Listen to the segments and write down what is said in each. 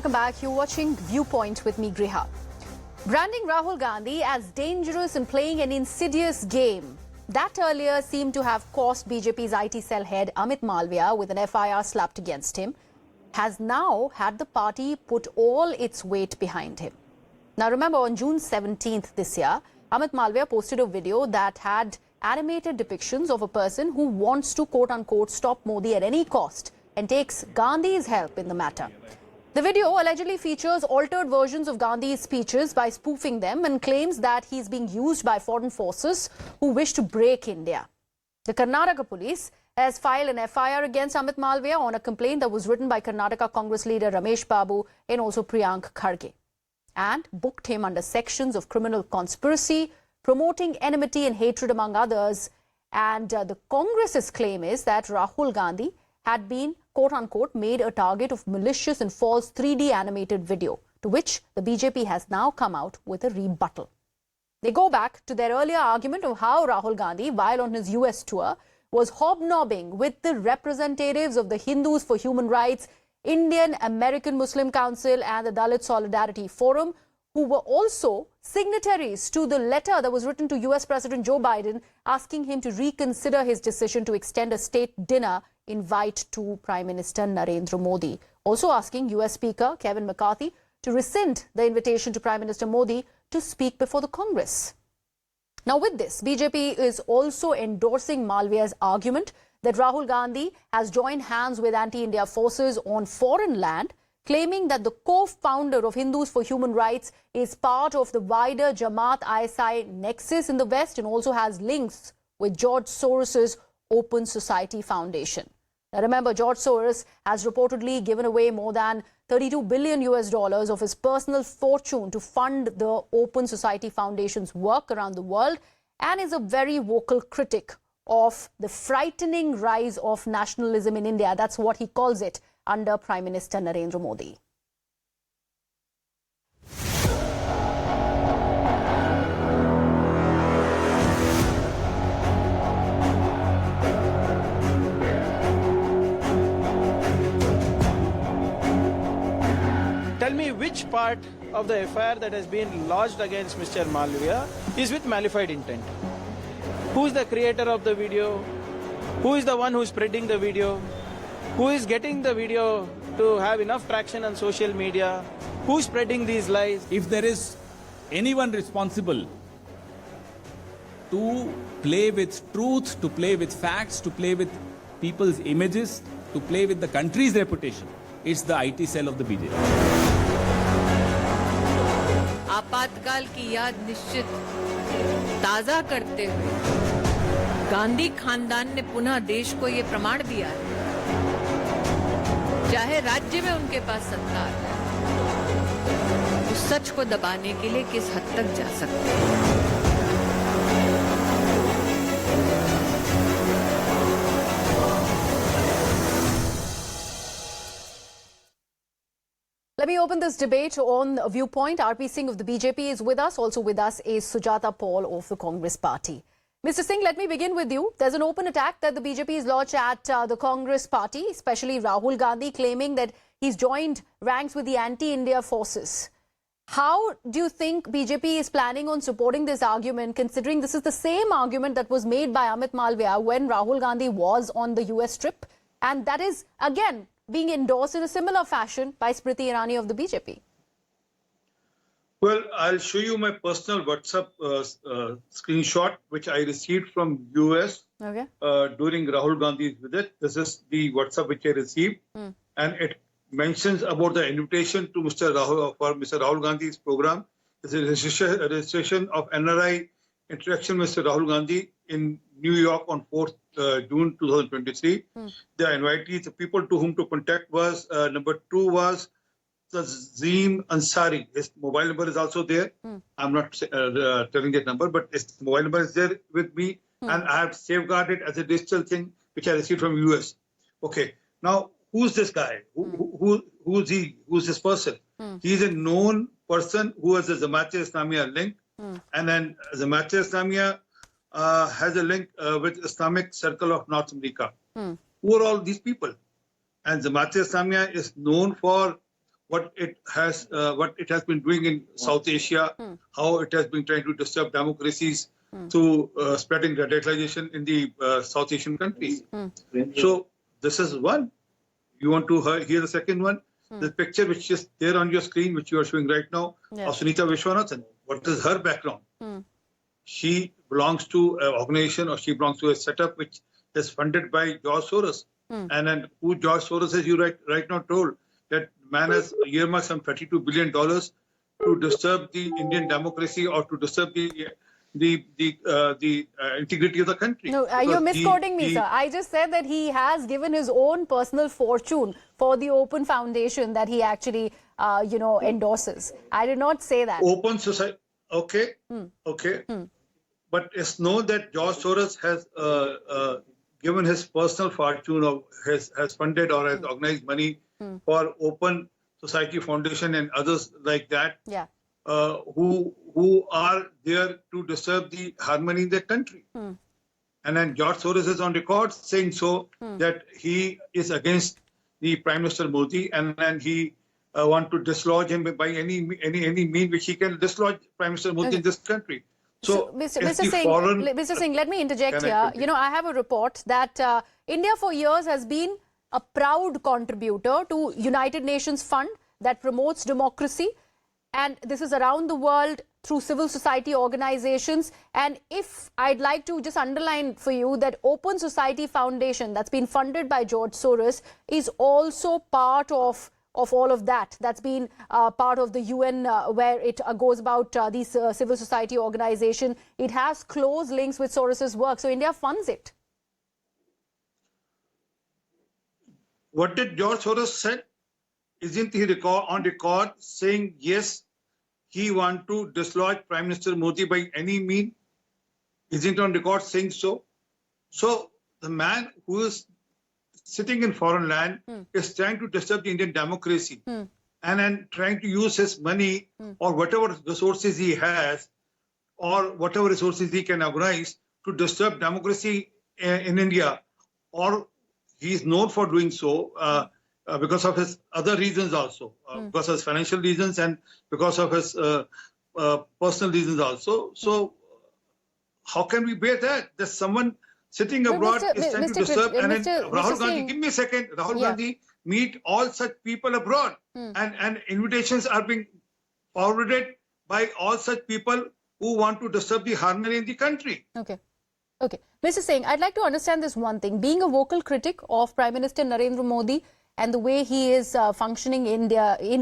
welcome back. You're watching Viewpoint with me, Griha. Branding Rahul Gandhi as dangerous and playing an insidious game. That earlier seemed to have cost BJP's IT cell head Amit Malviya with an FIR slapped against him, has now had the party put all its weight behind him. Now remember, on June 17th this year, Amit Malviya posted a video that had animated depictions of a person who wants to quote-unquote stop Modi at any cost and takes Gandhi's help in the matter. The video allegedly features altered versions of Gandhi's speeches by spoofing them and claims that he's being used by foreign forces who wish to break India. The Karnataka police has filed an FIR against Amit Malviya on a complaint that was written by Karnataka Congress leader Ramesh Babu and also Priyank Kharge, and booked him under sections of criminal conspiracy, promoting enmity and hatred among others. And the Congress's claim is that Rahul Gandhi had been quote-unquote made a target of malicious and false 3D animated video, to which the BJP has now come out with a rebuttal. They go back to their earlier argument of how Rahul Gandhi, while on his US tour, was hobnobbing with the representatives of the Hindus for Human Rights, Indian American Muslim Council and the Dalit Solidarity Forum, who were also signatories to the letter that was written to US President Joe Biden asking him to reconsider his decision to extend a state dinner invite to Prime Minister Narendra Modi. Also asking US Speaker Kevin McCarthy to rescind the invitation to Prime Minister Modi to speak before the Congress. Now with this, BJP is also endorsing Malviya's argument that Rahul Gandhi has joined hands with anti-India forces on foreign land, claiming that the co-founder of Hindus for Human Rights is part of the wider Jamaat-ISI nexus in the West and also has links with George Soros' Open Society Foundation. Now remember, George Soros has reportedly given away more than $32 billion of his personal fortune to fund the Open Society Foundation's work around the world and is a very vocal critic of the frightening rise of nationalism in India. That's what he calls it under Prime Minister Narendra Modi. Tell me which part of the FIR that has been lodged against Mr. Malviya is with malified intent. Who is the creator of the video? Who is the one who is spreading the video? Who is getting the video to have enough traction on social media? Who is spreading these lies? If there is anyone responsible to play with truth, to play with facts, to play with people's images, to play with the country's reputation, it's the IT cell of the BJP. आपातकाल की याद निश्चित ताजा करते हुए गांधी खानदान ने पुनः देश को ये प्रमाण दिया है, चाहे राज्य में उनके पास सत्ता है, उस सच को दबाने के लिए किस हद तक जा सकते हैं। Let me open this debate on Viewpoint. RP Singh of the BJP is with us. Also with us is Sujata Paul of the Congress Party. Mr. Singh, let me begin with you. There's an open attack that the BJP has launched at the Congress Party, especially Rahul Gandhi, claiming that he's joined ranks with the anti-India forces. How do you think BJP is planning on supporting this argument, considering this is the same argument that was made by Amit Malviya when Rahul Gandhi was on the US trip? And that is, again, being endorsed in a similar fashion by Smriti Irani of the BJP. Well, I'll show you my personal WhatsApp screenshot, which I received from US during Rahul Gandhi's visit. This is the WhatsApp which I received, and it mentions about the invitation to Mr. Rahul Gandhi's program. This is a registration of NRI interaction with Mr. Rahul Gandhi in New York on 4th June 2023. The invitees, the people to whom to contact was, number 2 was Tazim Ansari. His mobile number is also there. I'm not telling that number, but his mobile number is there with me, and I have safeguarded as a digital thing which I received from US. Okay, now who's this guy? Who's he? Who's this person? He's a known person who has a Jamaat-e-Islamiyya link, and then Jamaat-e-Islamiyya has a link with Islamic Circle of North America. Who are all these people? And Jamaat-e-Islamiyya is known for what it has been doing in South Asia, how it has been trying to disturb democracies through spreading radicalization in the South Asian countries. So this is one. You want to hear the second one? The picture which is there on your screen, which you are showing right now, of Sunita Vishwanath. What is her background? She belongs to an organization, or she belongs to a setup which is funded by George Soros. And then who George Soros is, you right now told that man has earmarked some $32 billion to disturb the Indian democracy or to disturb the integrity of the country. No, you're misquoting me, sir. I just said that he has given his own personal fortune for the Open Foundation that he actually, endorses. I did not say that. Open society. Okay. Okay. But it's known that George Soros has given his personal fortune, or has funded or has organized money for Open Society Foundation and others like that. Yeah. Who are there to disturb the harmony in the country. And then George Soros is on record saying that he is against the Prime Minister Modi, and then he want to dislodge him by any mean which he can dislodge Prime Minister Modi in this country. So Mr. Singh, let me interject here. I have a report that India for years has been a proud contributor to United Nations Fund that promotes democracy. And this is around the world through civil society organizations. And if I'd like to just underline for you that Open Society Foundation that's been funded by George Soros is also part of all of that. That's been part of the UN where it goes about these civil society organization. It has close links with Soros's work. So India funds it. What did George Soros say? Isn't he on record saying, yes, he wants to dislodge Prime Minister Modi by any means? Isn't on record saying so? So the man who is sitting in foreign land is trying to disturb the Indian democracy and then trying to use his money or whatever resources he has or whatever resources he can organize to disturb democracy in India. Or he is known for doing so. Because of his other reasons also, because of his financial reasons and because of his personal reasons also. So how can we bear that? There's someone sitting abroad is trying to disturb. And then Rahul Gandhi, give me a second, Rahul Gandhi meet all such people abroad and invitations are being forwarded by all such people who want to disturb the harmony in the country. Okay. Mr. Singh, I'd like to understand this one thing. Being a vocal critic of Prime Minister Narendra Modi and the way he is functioning in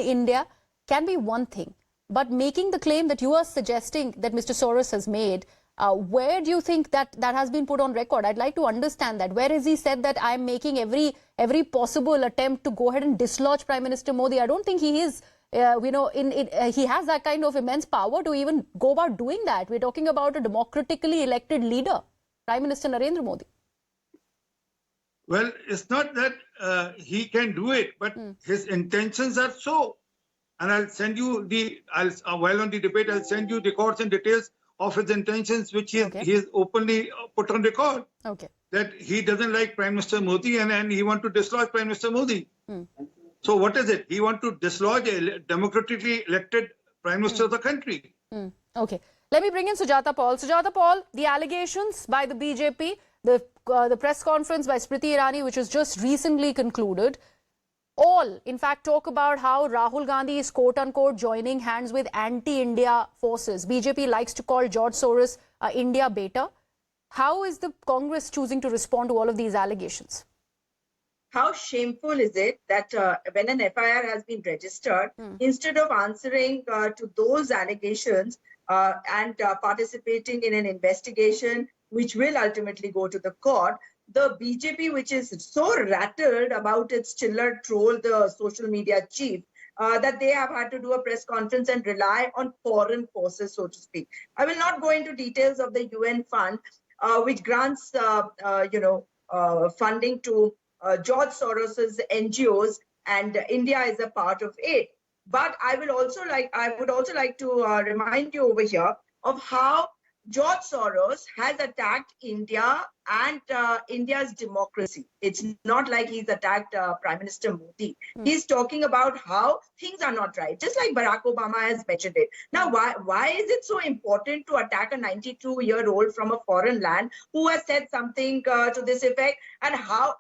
India can be one thing. But making the claim that you are suggesting that Mr. Soros has made, where do you think that has been put on record? I'd like to understand that. Where has he said that I'm making every possible attempt to go ahead and dislodge Prime Minister Modi? I don't think he is, he has that kind of immense power to even go about doing that. We're talking about a democratically elected leader, Prime Minister Narendra Modi. Well, it's not that he can do it, but his intentions are so. And I'll send you while on the debate, I'll send you records and details of his intentions, which he has openly put on record. Okay. That he doesn't like Prime Minister Modi and he wants to dislodge Prime Minister Modi. So what is it? He wants to dislodge a democratically elected Prime Minister of the country. Okay. Let me bring in Sujata Paul. Sujata Paul, the allegations by the BJP, the press conference by Smriti Irani, which was just recently concluded, all, in fact, talk about how Rahul Gandhi is quote-unquote joining hands with anti-India forces. BJP likes to call George Soros India beta. How is the Congress choosing to respond to all of these allegations? How shameful is it that when an FIR has been registered, instead of answering to those allegations and participating in an investigation which will ultimately go to the court, the BJP, which is so rattled about its chiller troll, the social media chief, that they have had to do a press conference and rely on foreign forces, so to speak. I will not go into details of the UN fund, which grants, funding to George Soros's NGOs, and India is a part of it. But I would also like to remind you over here of how George Soros has attacked India and India's democracy. It's not like he's attacked Prime Minister Modi. He's talking about how things are not right, just like Barack Obama has mentioned it. Now, why is it so important to attack a 92-year-old from a foreign land who has said something to this effect? And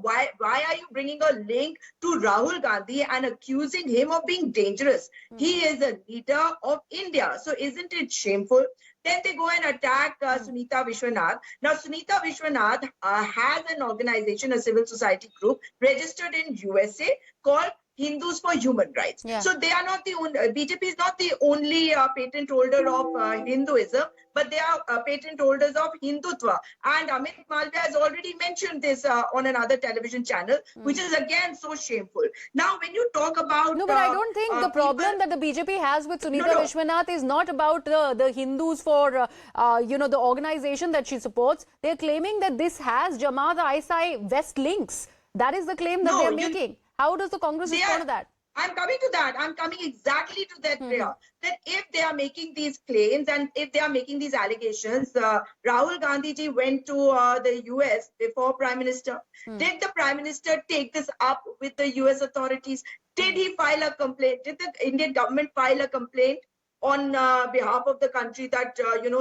why are you bringing a link to Rahul Gandhi and accusing him of being dangerous? He is a leader of India. So isn't it shameful? Then they go and attack Sunita Vishwanath. Now, Sunita Vishwanath has an organization, a civil society group, registered in USA called Hindus for Human Rights. Yeah. So they are not the only, BJP is not the only patent holder of Hinduism, but they are patent holders of Hindutva. And Amit Malviya has already mentioned this on another television channel, which is again so shameful. Now, when you talk about... No, but I don't think the problem that the BJP has with Sunita Vishwanath is not about the Hindus for, the organization that she supports. They're claiming that this has Jamaat-ISI West links. That is the claim that they're making. How does the Congress respond to that? I'm coming to that. I'm coming exactly to that, Priya. That if they are making these claims and if they are making these allegations, Rahul Gandhi ji went to the US before Prime Minister. Did the Prime Minister take this up with the US authorities? Did he file a complaint? Did the Indian government file a complaint on behalf of the country that,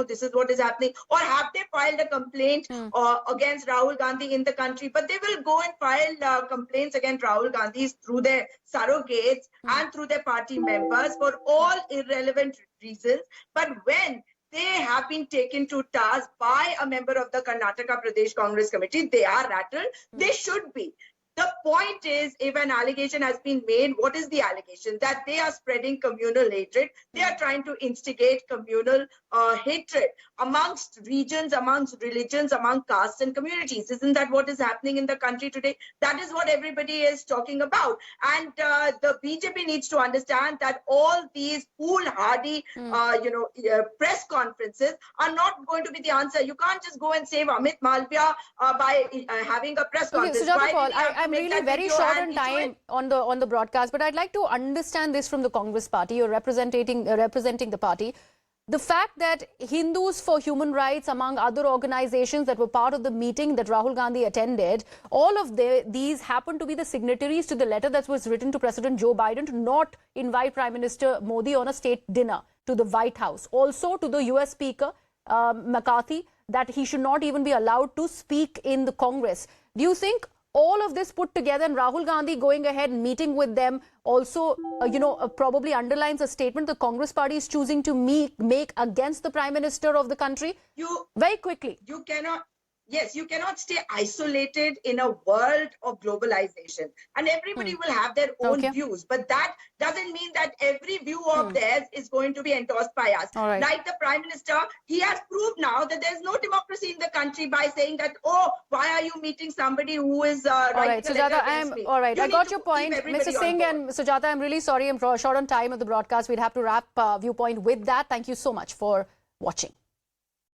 this is what is happening? Or have they filed a complaint against Rahul Gandhi in the country? But they will go and file complaints against Rahul Gandhi through their surrogates and through their party members for all irrelevant reasons. But when they have been taken to task by a member of the Karnataka Pradesh Congress Committee, they are rattled. They should be. The point is, if an allegation has been made, what is the allegation? That they are spreading communal hatred. They are trying to instigate communal hatred amongst regions, amongst religions, among castes and communities. Isn't that what is happening in the country today? That is what everybody is talking about. And the BJP needs to understand that all these foolhardy, press conferences are not going to be the answer. You can't just go and save Amit Malviya by having a press conference. I'm really very short on time on the broadcast, but I'd like to understand this from the Congress party. You're representing the party. The fact that Hindus for Human Rights, among other organizations that were part of the meeting that Rahul Gandhi attended, all of these happen to be the signatories to the letter that was written to President Joe Biden to not invite Prime Minister Modi on a state dinner to the White House. Also to the US Speaker, McCarthy, that he should not even be allowed to speak in the Congress. Do you think all of this put together and Rahul Gandhi going ahead and meeting with them also, probably underlines a statement the Congress party is choosing to make against the Prime Minister of the country? Very quickly. You cannot stay isolated in a world of globalization. And everybody will have their own views. But that doesn't mean that every view of theirs is going to be endorsed by us. Like the Prime Minister, he has proved now that there's no democracy in the country by saying that, why are you meeting somebody who is writing a letter against me? All right, I got your point. Mr. Mr. Singh and Sujata, I'm really sorry I'm short on time of the broadcast. We'd have to wrap Viewpoint with that. Thank you so much for watching.